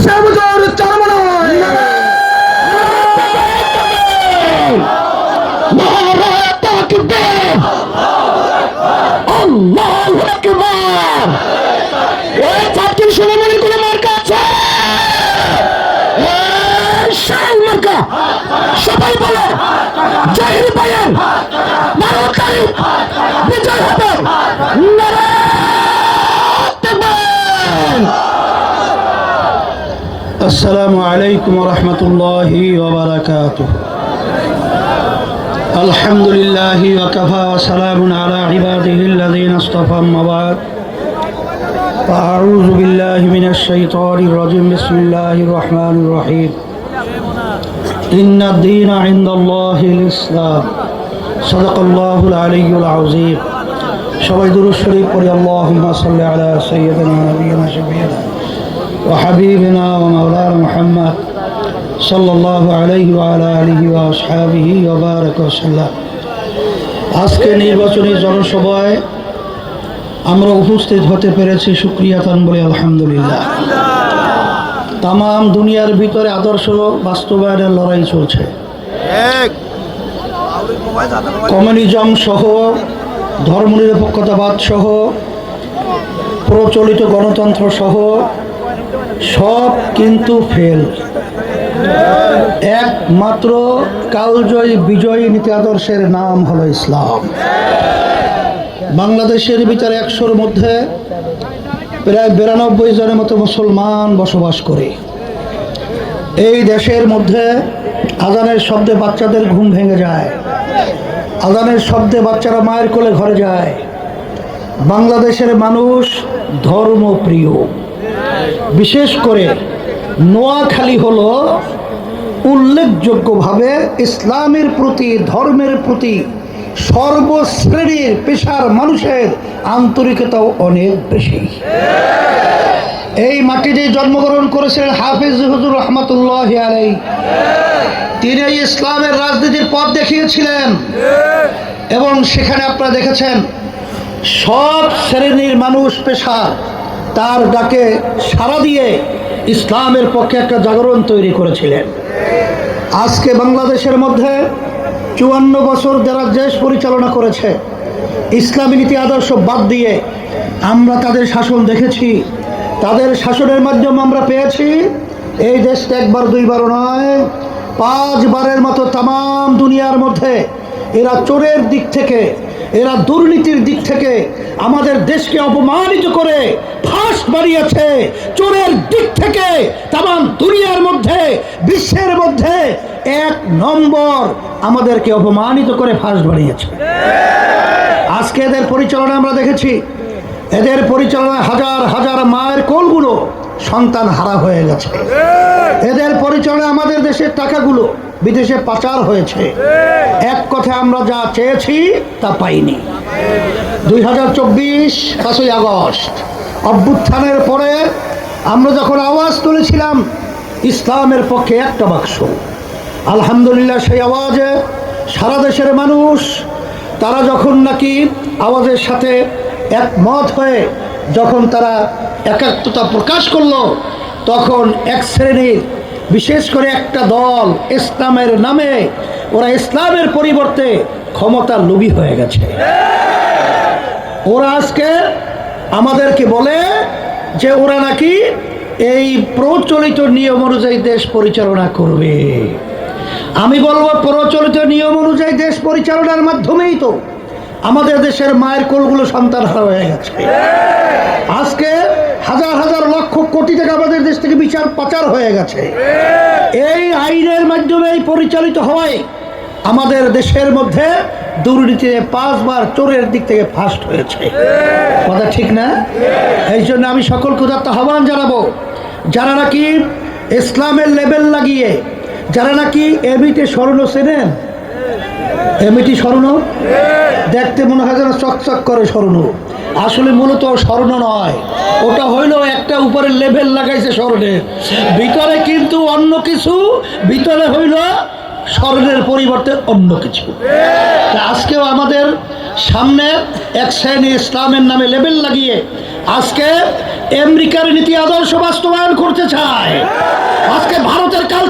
সাবধান চরমনায় নারে তাকবীর আল্লাহু আকবার। এই ছাত্রী সুলেমানের কোন মার্কা আছে? মার্কা সবাই বলে জাহির ভাইয়ের 12 তারিখ বিজয় হবে। নারে তাকবীর। আসসালামু আলাইকুম ওয়া রাহমাতুল্লাহি ওয়া বারাকাতুহু। আলহামদুলিল্লাহি ওয়া কাফা ওয়া সালামুন আলা ইবাদিহিল্লাযীনা ইসতাফা, আম্মা বা'দ। আউযু বিল্লাহি মিনাশ শাইতানির রাজীম। বিসমিল্লাহির রহমানির রহিম। ইন্নাদ দীনা ইনদাল্লাহিল ইসলাম। সাদাকাল্লাহুল আলিয়্যুল আযীম। সবাই দুরূদ শরীফ পড়ি। আল্লাহুম্মা সাল্লি আলা সাইয়্যিদিনা নাবিয়িনা শাফিঈনা ওয়া হাবিবিনা ওয়া মাওলানা মুহাম্মদ সাল্লাল্লাহু আলাইহি ওয়া আলা আলিহি ওয়া আসহাবিহি ওয়া বারাকা ওয়া সাল্লাম। আজকে নির্বাচনী জনসভায় আমরা উপস্থিত হতে পেরেছি, শুকরিয়াতান বলি আলহামদুলিল্লাহ। তাম দুনিয়ার ভিতরে আদর্শ বাস্তবায়নের লড়াই চলছে। কমিউনিজম সহ, ধর্মনিরপেক্ষতাবাদ সহ, প্রচলিত গণতন্ত্র সহ সব কিন্তু ফেল। একমাত্র কালজয়ী বিজয়ী নীতি আদর্শের নাম হলো ইসলাম। বাংলাদেশের ভিতরে 100-র মধ্যে প্রায় 92 জনের মতো মুসলমান বসবাস করে। এই দেশের মধ্যে আজানের শব্দে বাচ্চাদের ঘুম ভেঙে যায়, আজানের শব্দে বাচ্চারা মায়ের কোলে ঘরে যায়। বাংলাদেশের মানুষ ধর্মপ্রিয়। বিশেষ করে নোয়াখালী হলো উল্লেখযোগ্যভাবে ইসলামের প্রতি, ধর্মের প্রতি সর্বশ্রেণীর পেশার মানুষের আন্তরিকতাও অনেক বেশি। এই মাটিতে জন্মগ্রহণ করেছিলেন হাফিজ হুজুর রহমাতুল্লাহি আলাইহি। তিনি ইসলামের রাজনীতির পথ দেখিয়েছিলেন এবং সেখানে আপনারা দেখেছেন সব শ্রেণীর মানুষ পেশা তার ডাকে সাড়া দিয়ে ইসলামের পক্ষে একটা জাগরণ তৈরি করেছিলেন। আজকে বাংলাদেশের মধ্যে 54 বছর যারা দেশ পরিচালনা করেছে, ইসলামী নীতি আদর্শ বাদ দিয়ে আমরা তাদের শাসন দেখেছি। তাদের শাসনের মাধ্যমে আমরা পেয়েছি এই দেশটা একবার দুইবার নয়, 5 বারের মতো তাম দুনিয়ার মধ্যে এরা চোরের দিক থেকে, এরা দুর্নীতির দিক থেকে আমাদের দেশকে অপমানিত করে ফার্স্ট বানিয়েছে। চোরের দিক থেকে তাম দুনিয়ার মধ্যে, বিশ্বের মধ্যে 1 নম্বর আমাদেরকে অপমানিত করে ফার্স্ট বানিয়েছে। আজকে এদের পরিচালনা আমরা দেখেছি, এদের পরিচালনায় হাজার হাজার মায়ের কোলগুলো সন্তান হারা হয়ে গেছে। এদের পরিচালনায় আমাদের দেশের টাকাগুলো বিদেশে পাচার হয়েছে। এক কথা আমরা যা চেয়েছি তা পাইনি। 2024 5ই আগস্ট অভ্যুত্থানের পরে আমরা যখন আওয়াজ তুলেছিলাম ইসলামের পক্ষে একটা বাক্স, আলহামদুলিল্লাহ সেই আওয়াজে সারা দেশের মানুষ তারা যখন নাকি আওয়াজের সাথে একমত হয়ে যখন তারা একাত্মতা প্রকাশ করলো, তখন এক শ্রেণীর, বিশেষ করে একটা দল ইসলামের নামে ওরা ইসলামের পরিবর্তে ক্ষমতার লোভী হয়ে গেছে। ওরা আজকে আমাদেরকে বলে যে ওরা নাকি এই প্রচলিত নিয়ম অনুযায়ী দেশ পরিচালনা করবে। আমি বলবো প্রচলিত নিয়ম অনুযায়ী দেশ পরিচালনার মাধ্যমেই তো আমাদের দেশের মায়ের কোলগুলো সন্তান হারা হয়ে গেছে। আজকে হাজার হাজার লক্ষ কোটি টাকা আমাদের দেশ থেকে বিচার পাচার হয়ে গেছে। এই আইনের মাধ্যমে পরিচালিত হওয়ায় আমাদের দেশের মধ্যে দুর্নীতিতে 5 বার চোরের দিক থেকে ফার্স্ট হয়েছে। কথা ঠিক না? এই জন্য আমি সকলকে আহ্বান জানাবো, যারা নাকি ইসলামের লেবেল লাগিয়ে, যারা নাকি এমইটি স্বর্ণ চেনেন, এমইটি স্বর্ণ দেখতে মনে হয় যেন চকচক করে স্বর্ণ, আসলে মূলত স্বর্ণ নয়, ওটা হইল একটা উপরে লেভেল লাগাইছে স্বর্ণের, ভিতরে কিন্তু অন্য কিছু, ভিতরে হইল স্বর্ণের পরিবর্তে অন্য কিছু। আজকেও আমাদের সামনে এক শ্রেণী ইসলামের নামে লেবেল লাগিয়ে আজকে আমেরিকার নীতি আদর্শ বাস্তবায়ন করতে চায়। আজকে ভারতের কালচার